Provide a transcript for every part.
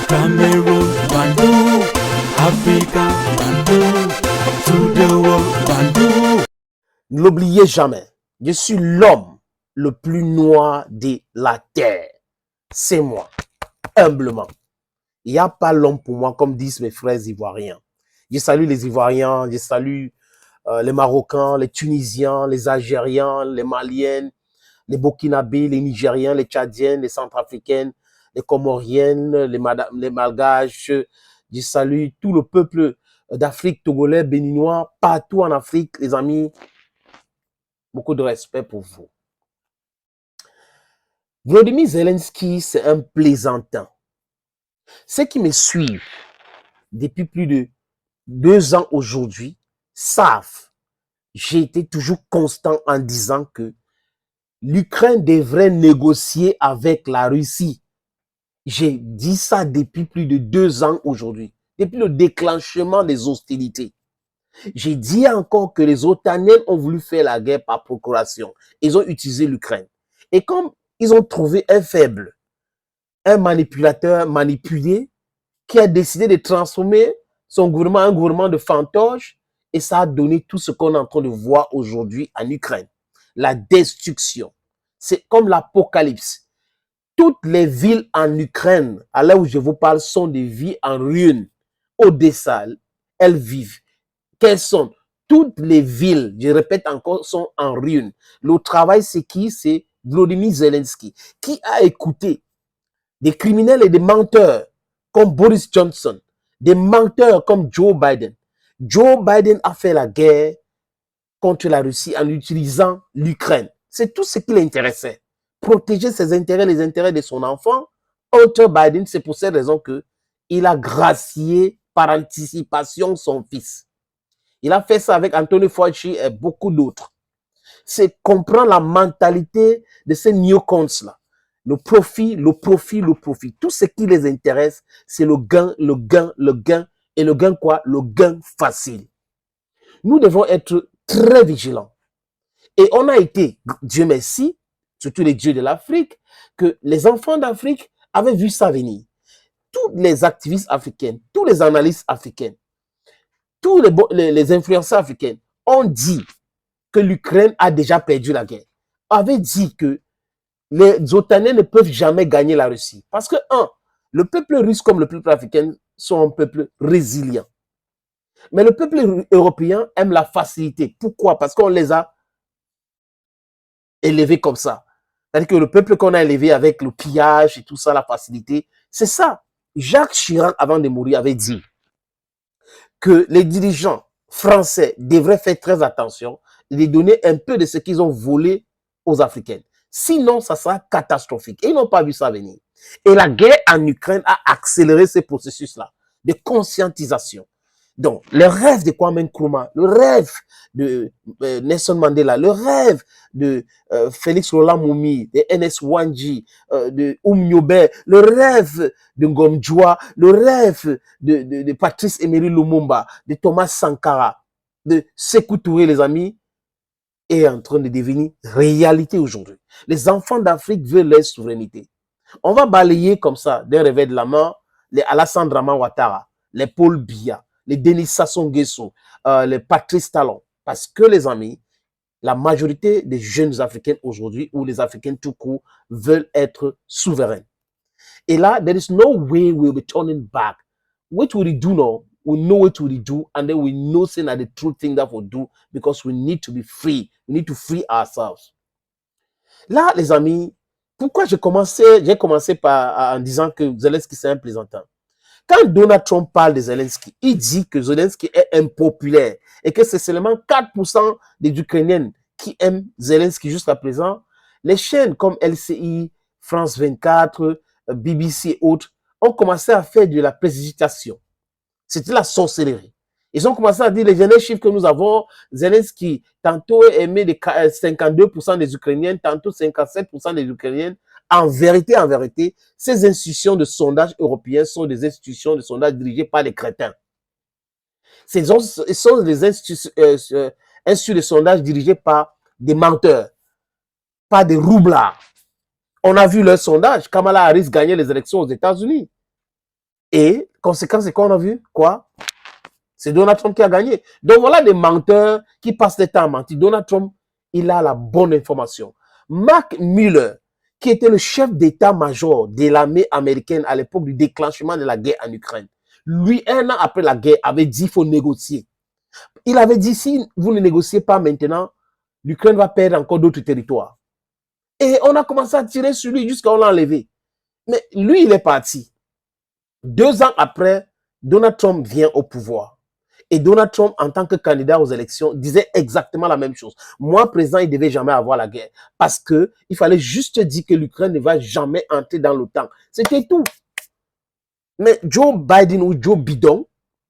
Cameroon, Bandung, Africa, Bandung, to the world, Bandung. Ne l'oubliez jamais, je suis l'homme le plus noir de la terre. C'est moi, humblement. Il n'y a pas l'homme pour moi, comme disent mes frères ivoiriens. Je salue les Ivoiriens, je salue les Marocains, les Tunisiens, les Algériens, les Maliennes, les Burkinabés, les Nigériens, les Tchadiennes, les Centrafricaines, les Comoriennes, les Malgaches. Je salue tout le peuple d'Afrique, Togolais, Béninois, partout en Afrique, les amis. Beaucoup de respect pour vous. Volodymyr Zelensky, c'est un plaisantin. Ceux qui me suivent depuis plus de 2 ans aujourd'hui savent, j'ai été toujours constant en disant que l'Ukraine devrait négocier avec la Russie. J'ai dit ça depuis plus de 2 ans aujourd'hui, depuis le déclenchement des hostilités. J'ai dit encore que les Otaniens ont voulu faire la guerre par procuration. Ils ont utilisé l'Ukraine. Et comme ils ont trouvé un faible, un manipulateur manipulé, qui a décidé de transformer son gouvernement en un gouvernement de fantoche, et ça a donné tout ce qu'on est en train de voir aujourd'hui en Ukraine. La destruction. C'est comme l'apocalypse. Toutes les villes en Ukraine, à l'heure où je vous parle, sont des villes en ruine. Odessa, elles vivent. Quelles sont? Toutes les villes, je répète encore, sont en ruine. Le travail, c'est qui? C'est Volodymyr Zelensky, qui a écouté des criminels et des menteurs comme Boris Johnson, des menteurs comme Joe Biden. Joe Biden a fait la guerre contre la Russie en utilisant l'Ukraine. C'est tout ce qui l'intéressait. Protéger ses intérêts, les intérêts de son enfant. Hunter Biden, c'est pour cette raison qu'il a gracié par anticipation son fils. Il a fait ça avec Anthony Fauci et beaucoup d'autres. C'est comprendre la mentalité de ces néocons-là. Le profit, le profit, le profit. Tout ce qui les intéresse, c'est le gain, le gain, le gain. Et le gain quoi? Le gain facile. Nous devons être très vigilants. Et on a été, Dieu merci, surtout les dieux de l'Afrique, que les enfants d'Afrique avaient vu ça venir. Tous les activistes africains, tous les analystes africains, tous les influenceurs africains ont dit que l'Ukraine a déjà perdu la guerre. Avaient dit que les Otaniens ne peuvent jamais gagner la Russie. Parce que, le peuple russe comme le peuple africain sont un peuple résilient. Mais le peuple européen aime la facilité. Pourquoi? Parce qu'on les a élevés comme ça. C'est-à-dire que le peuple qu'on a élevé avec le pillage et tout ça, la facilité, c'est ça. Jacques Chirac, avant de mourir, avait dit que les dirigeants français devraient faire très attention et de donner un peu de ce qu'ils ont volé aux Africains. Sinon, ça sera catastrophique. Et ils n'ont pas vu ça venir. Et la guerre en Ukraine a accéléré ce processus-là de conscientisation. Donc, le rêve de Kwame Nkrumah, le rêve de Nelson Mandela, le rêve de Félix Roland-Moumi, de N.S. Wanji, de Nyobe, le rêve de Ngomjua, le rêve de Patrice Emery Lumumba, de Thomas Sankara, de Sékou Touré, les amis, est en train de devenir réalité aujourd'hui. Les enfants d'Afrique veulent leur souveraineté. On va balayer comme ça, d'un revers de la main, les Alassane Draman Ouattara, les Paul Biya, les Denis Sassou Nguesso, les Patrice Talon. Parce que, les amis, la majorité des jeunes Africains aujourd'hui, ou les Africains tout court, veulent être souverains. Et là, there is no way we'll be turning back. What will we do now? We know what we do, and then we know saying that the true thing that we'll do, because we need to be free. We need to free ourselves. Là, les amis, pourquoi j'ai commencé en disant que Zelensky, c'est un plaisantin. Quand Donald Trump parle de Zelensky, il dit que Zelensky est impopulaire et que c'est seulement 4% des Ukrainiens qui aiment Zelensky jusqu'à présent. Les chaînes comme LCI, France 24, BBC et autres ont commencé à faire de la précipitation. C'était la sorcellerie. Ils ont commencé à dire les derniers chiffres que nous avons, Zelensky, tantôt aimé de 52% des Ukrainiens, tantôt 57% des Ukrainiens. En vérité, ces institutions de sondage européens sont des institutions de sondage dirigées par les crétins. Ce sont des instituts de sondage dirigés par des menteurs, pas des roublards. On a vu leur sondage. Kamala Harris gagnait les élections aux États-Unis. Et conséquence, c'est qu'on a vu quoi? C'est Donald Trump qui a gagné. Donc voilà des menteurs qui passent le temps à mentir. Donald Trump, il a la bonne information. Mark Mueller, qui était le chef d'état-major de l'armée américaine à l'époque du déclenchement de la guerre en Ukraine, lui, 1 an après la guerre, avait dit qu'il faut négocier. Il avait dit, si vous ne négociez pas maintenant, l'Ukraine va perdre encore d'autres territoires. Et on a commencé à tirer sur lui jusqu'à on l'a enlevé. Mais lui, il est parti. 2 ans après, Donald Trump vient au pouvoir. Et Donald Trump, en tant que candidat aux élections, disait exactement la même chose. Moi, président, il ne devait jamais avoir la guerre. Parce qu'il fallait juste dire que l'Ukraine ne va jamais entrer dans l'OTAN. C'était tout. Mais Joe Biden ou Joe Biden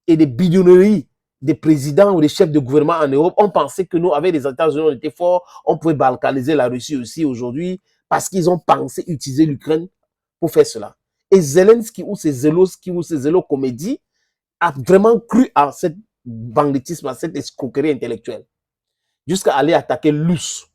et des bidonneries des présidents ou des chefs de gouvernement en Europe ont pensé que nous, avec les États-Unis, on était forts, on pouvait balkaniser la Russie aussi aujourd'hui parce qu'ils ont pensé utiliser l'Ukraine pour faire cela. Et Zelensky ou ses zélo-comédies a vraiment cru à cette banditisme, à cette escroquerie intellectuelle, jusqu'à aller attaquer l'US.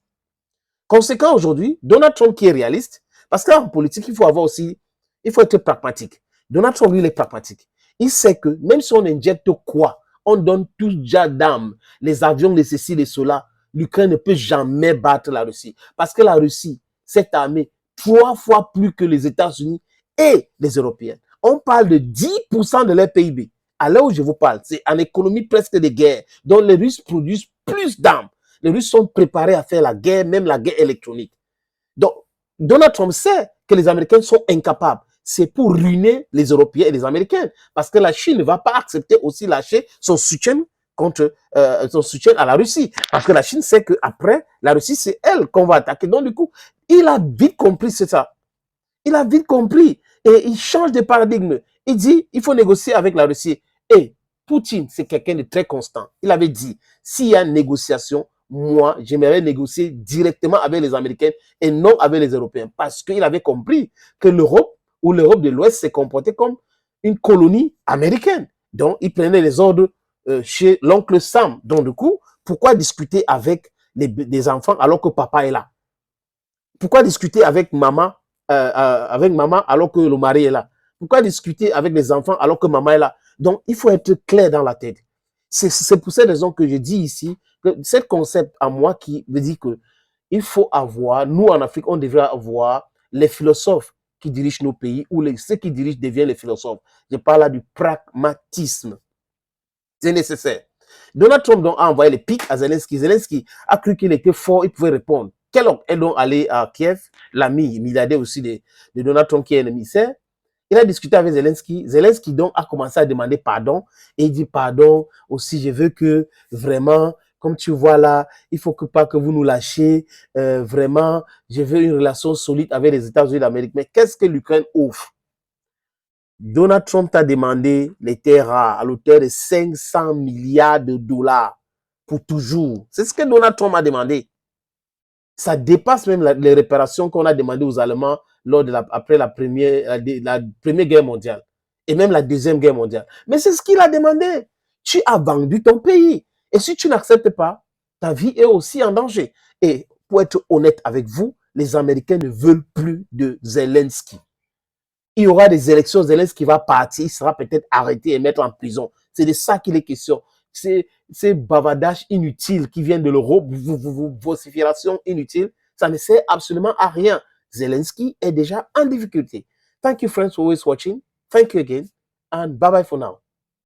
Conséquent aujourd'hui, Donald Trump qui est réaliste, parce qu'en politique, il faut être pragmatique. Donald Trump, il est pragmatique. Il sait que même si on injecte quoi, on donne tout déjà d'armes, les avions, les ceci, les cela, l'Ukraine ne peut jamais battre la Russie. Parce que la Russie, cette armée, 3 fois plus que les États-Unis et les Européens. On parle de 10% de leur PIB. À l'heure où je vous parle, c'est en économie presque de guerre. Donc les Russes produisent plus d'armes. Les Russes sont préparés à faire la guerre, même la guerre électronique. Donc, Donald Trump sait que les Américains sont incapables. C'est pour ruiner les Européens et les Américains. Parce que la Chine ne va pas accepter aussi lâcher son soutien son soutien à la Russie. Parce que la Chine sait qu'après, la Russie, c'est elle qu'on va attaquer. Donc, du coup, il a vite compris c'est ça. Il a vite compris. Et il change de paradigme. Il dit, il faut négocier avec la Russie. Et Poutine, c'est quelqu'un de très constant. Il avait dit, s'il y a une négociation, moi, j'aimerais négocier directement avec les Américains et non avec les Européens. Parce qu'il avait compris que l'Europe ou l'Europe de l'Ouest s'est comportée comme une colonie américaine. Donc, il prenait les ordres chez l'oncle Sam. Donc, du coup, pourquoi discuter avec les enfants alors que papa est là? Pourquoi discuter avec maman alors que le mari est là? Pourquoi discuter avec les enfants alors que maman est là? Donc, il faut être clair dans la tête. C'est pour cette raison que je dis ici que c'est le concept à moi qui me dit que il faut avoir, nous en Afrique, on devrait avoir les philosophes qui dirigent nos pays ou ceux qui dirigent deviennent les philosophes. Je parle là du pragmatisme. C'est nécessaire. Donald Trump donc a envoyé les pics à Zelensky. Zelensky a cru qu'il était fort, il pouvait répondre. Kellogg est donc allé à Kiev, l'ami milliardaire aussi de Donald Trump qui est un émissaire. Il a discuté avec Zelensky. Zelensky donc a commencé à demander pardon. Et il dit pardon aussi, je veux que vraiment, comme tu vois là, il faut pas que vous nous lâchiez. Vraiment, je veux une relation solide avec les États-Unis d'Amérique. Mais qu'est-ce que l'Ukraine offre? Donald Trump a demandé les terres rares à l'auteur de 500 milliards de dollars pour toujours. C'est ce que Donald Trump a demandé. Ça dépasse même les réparations qu'on a demandées aux Allemands après la première guerre mondiale et même la deuxième guerre mondiale. Mais c'est ce qu'il a demandé. Tu as vendu ton pays. Et si tu n'acceptes pas, ta vie est aussi en danger. Et pour être honnête avec vous, les Américains ne veulent plus de Zelensky. Il y aura des élections, Zelensky va partir, il sera peut-être arrêté et mettre en prison. C'est de ça qu'il est question. Ces bavardages inutiles qui viennent de l'Europe, vociférations inutiles, ça ne sert absolument à rien. Zelensky est déjà en difficulté. Thank you friends for always watching. Thank you again and bye bye for now.